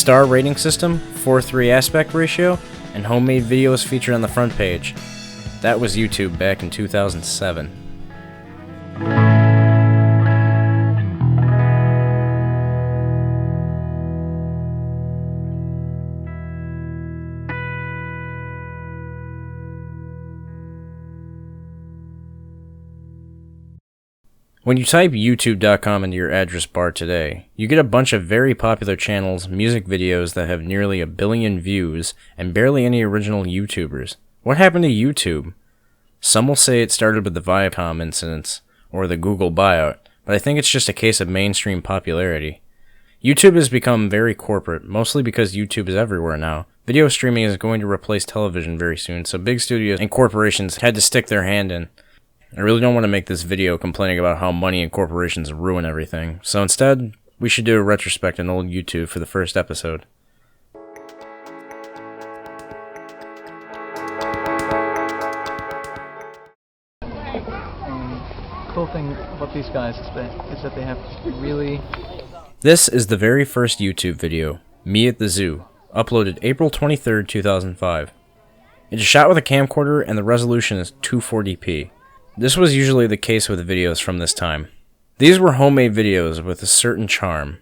star rating system, 4:3 aspect ratio, and homemade videos featured on the front page. That was YouTube back in 2007. When you type youtube.com into your address bar today, you get a bunch of very popular channels, music videos that have nearly 1 billion views, and barely any original YouTubers. What happened to YouTube? Some will say it started with the Viacom incidents, or the Google buyout, but I think it's just a case of mainstream popularity. YouTube has become very corporate, mostly because YouTube is everywhere now. Video streaming is going to replace television very soon, so big studios and corporations had to stick their hand in. I really don't want to make this video complaining about how money and corporations ruin everything, so instead, we should do a retrospective on old YouTube for the first episode. Cool thing about these guys is that they have really... This is the very first YouTube video, Me at the Zoo, uploaded April 23rd, 2005. It is shot with a camcorder and the resolution is 240p. This was usually the case with videos from this time. These were homemade videos with a certain charm.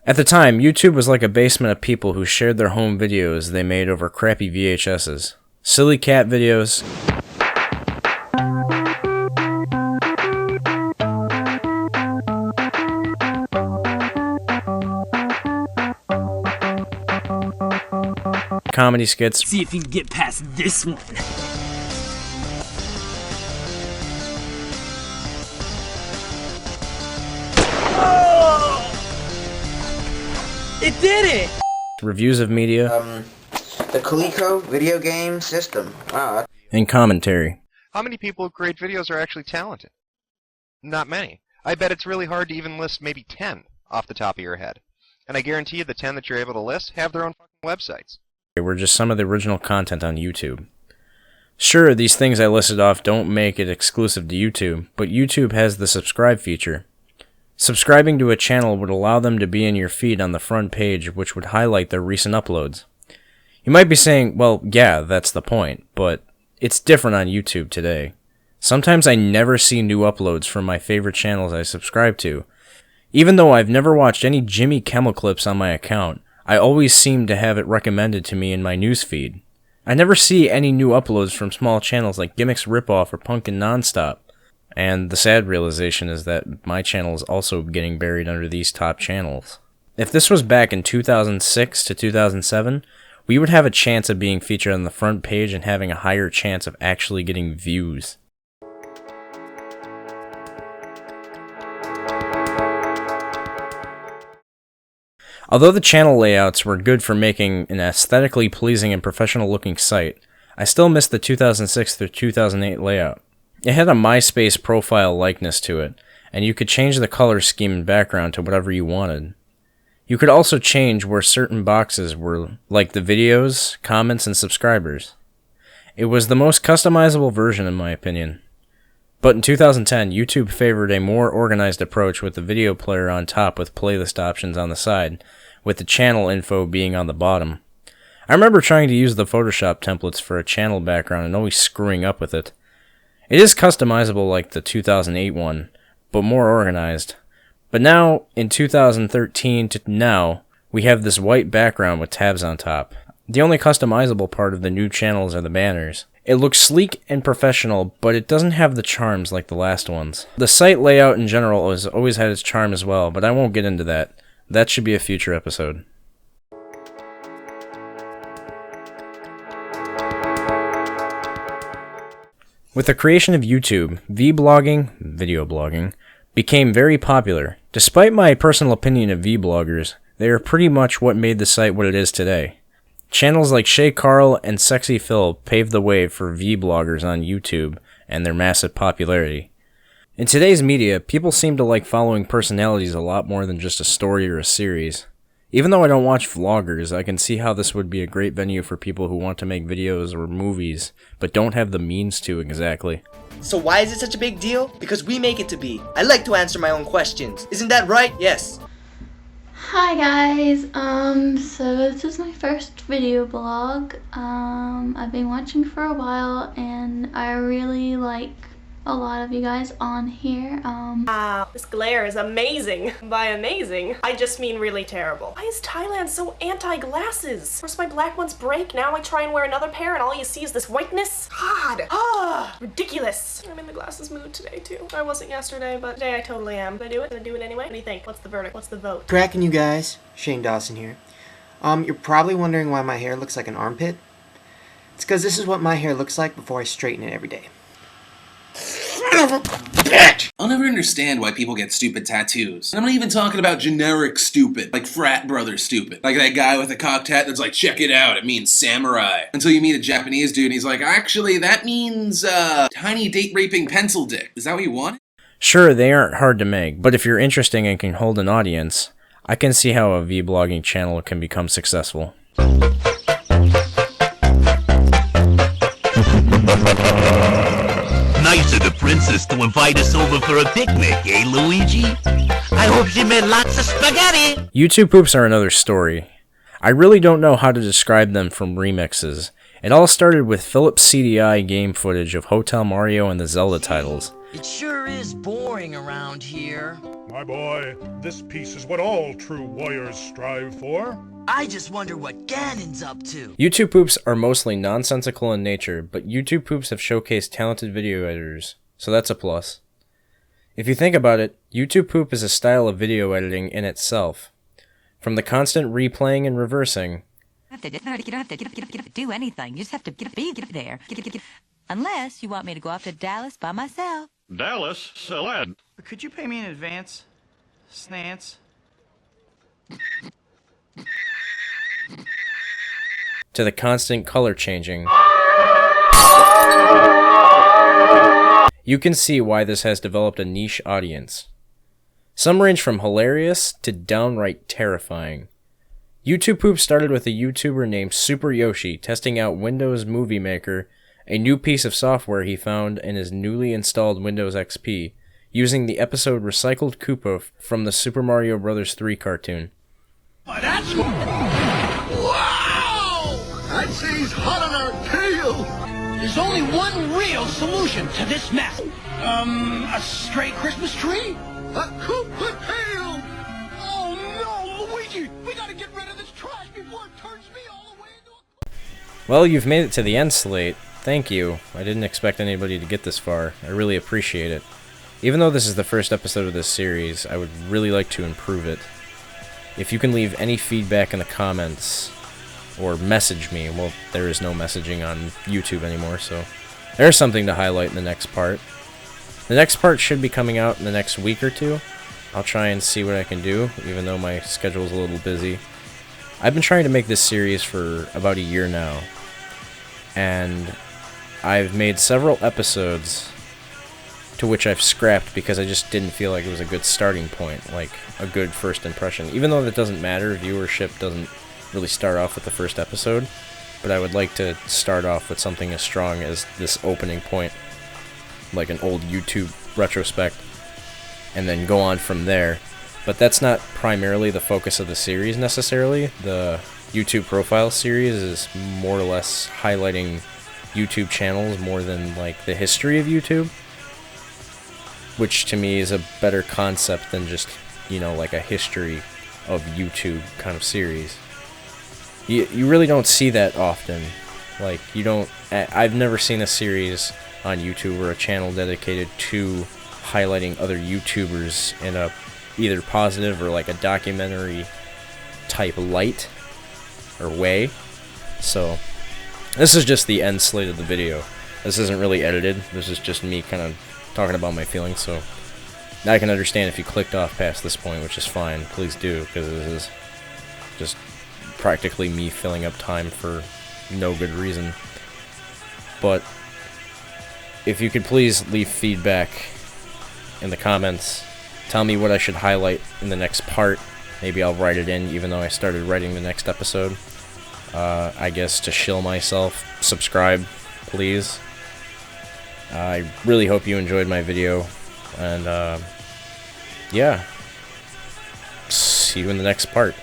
At the time, YouTube was like a basement of people who shared their home videos they made over crappy VHSs. Silly cat videos, comedy skits, see if you can get past this one. It did it! reviews of media, the Coleco video game system. Wow. and commentary. How many people who create videos are actually talented? Not many. I bet it's really hard to even list maybe 10 off the top of your head. And I guarantee you the 10 that you're able to list have their own fucking websites. They were just some of the original content on YouTube. Sure, these things I listed off don't make it exclusive to YouTube, but YouTube has the subscribe feature. Subscribing to a channel would allow them to be in your feed on the front page, which would highlight their recent uploads. You might be saying, well, yeah, that's the point, but it's different on YouTube today. Sometimes I never see new uploads from my favorite channels I subscribe to. Even though I've never watched any Jimmy Kimmel clips on my account, I always seem to have it recommended to me in my newsfeed. I never see any new uploads from small channels like Gimmicks Ripoff or Punkin' Nonstop. And the sad realization is that my channel is also getting buried under these top channels. If this was back in 2006 to 2007, we would have a chance of being featured on the front page and having a higher chance of actually getting views. Although the channel layouts were good for making an aesthetically pleasing and professional looking site, I still miss the 2006 through 2008 layout. It had a MySpace profile likeness to it, and you could change the color scheme and background to whatever you wanted. You could also change where certain boxes were, like the videos, comments, and subscribers. It was the most customizable version in my opinion. But in 2010, YouTube favored a more organized approach with the video player on top with playlist options on the side, with the channel info being on the bottom. I remember trying to use the Photoshop templates for a channel background and always screwing up with it. It is customizable like the 2008 one, but more organized. But now, in 2013 to now, we have this white background with tabs on top. The only customizable part of the new channels are the banners. It looks sleek and professional, but it doesn't have the charms like the last ones. The site layout in general has always had its charm as well, but I won't get into that. That should be a future episode. With the creation of YouTube, vlogging, video blogging, became very popular. Despite my personal opinion of vloggers, they are pretty much what made the site what it is today. Channels like Shay Carl and Sexy Phil paved the way for vloggers on YouTube and their massive popularity. In today's media, people seem to like following personalities a lot more than just a story or a series. Even though I don't watch vloggers, I can see how this would be a great venue for people who want to make videos or movies, but don't have the means to exactly. So why is it such a big deal? Because we make it to be. I like to answer my own questions. Isn't that right? Yes. Hi guys, so this is my first video blog. I've been watching for a while and I really like a lot of you guys on here. Wow, this glare is amazing. By amazing, I just mean really terrible. Why is Thailand so anti-glasses? First my black ones break, now I try and wear another pair and all you see is this whiteness? God! Ah, ridiculous. I'm in the glasses mood today too. I wasn't yesterday, but today I totally am. Did I do it? Did I do it anyway? What do you think? What's the verdict? What's the vote? Cracking, you guys. Shane Dawson here. You're probably wondering why my hair looks like an armpit. It's because this is what my hair looks like before I straighten it every day. I'll never understand why people get stupid tattoos. And I'm not even talking about generic stupid, like frat brother stupid. Like that guy with a cocked hat that's like, check it out, it means samurai. Until you meet a Japanese dude and he's like, actually, that means, tiny date-raping pencil dick. Is that what you want? Sure, they aren't hard to make, but if you're interesting and can hold an audience, I can see how a vlogging channel can become successful. Nice of the princess to invite us over for a picnic, eh, Luigi? I hope she made lots of spaghetti! YouTube poops are another story. I really don't know how to describe them from remixes. It all started with Philips CDI game footage of Hotel Mario and the Zelda titles. It sure is boring around here. My boy, this piece is what all true warriors strive for. I just wonder what Ganon's up to. YouTube poops are mostly nonsensical in nature, but YouTube poops have showcased talented video editors, so that's a plus. If you think about it, YouTube poop is a style of video editing in itself. From the constant replaying and reversing, You don't have to do anything. You just have to get up there. Unless you want me to go off to Dallas by myself. Dallas, Salad. Could you pay me in advance? Snance? to the constant color changing. You can see why this has developed a niche audience. Some range from hilarious to downright terrifying. YouTube Poop started with a YouTuber named Super Yoshi testing out Windows Movie Maker, a new piece of software he found in his newly installed Windows XP, using the episode Recycled Koopa from the Super Mario Bros. 3 cartoon. Oh, that's... Wow! I'd say he's hot on our tail! There's only one real solution to this mess. A stray Christmas tree? A Koopa tail! Oh no, Luigi! We gotta get rid of this trash before it turns me all the way into a... Well, you've made it to the end, Slate. Thank you. I didn't expect anybody to get this far. I really appreciate it. Even though this is the first episode of this series, I would really like to improve it. If you can leave any feedback in the comments, or message me, well, there is no messaging on YouTube anymore, so there's something to highlight in the next part. The next part should be coming out in the next week or two. I'll try and see what I can do, even though my schedule's a little busy. I've been trying to make this series for about a year now, and I've made several episodes to which I've scrapped because I just didn't feel like it was a good starting point, like a good first impression. Even though that doesn't matter, viewership doesn't really start off with the first episode, but I would like to start off with something as strong as this opening point, like an old YouTube retrospect, and then go on from there. But that's not primarily the focus of the series necessarily. The YouTube profile series is more or less highlighting YouTube channels more than like the history of YouTube, which to me is a better concept than just, you know, like a history of YouTube kind of series. You really don't see that often. Like, you don't... I've never seen a series on YouTube or a channel dedicated to highlighting other YouTubers in a either positive or like a documentary type light or way. So, this is just the end slate of the video. This isn't really edited. This is just me kind of talking about my feelings, so now I can understand if you clicked off past this point, which is fine. Please do, because this is just practically me filling up time for no good reason. But if you could please leave feedback in the comments, tell me what I should highlight in the next part. Maybe I'll write it in, even though I started writing the next episode. I guess to shill myself, subscribe, please. I really hope you enjoyed my video, and yeah, see see you in the next part.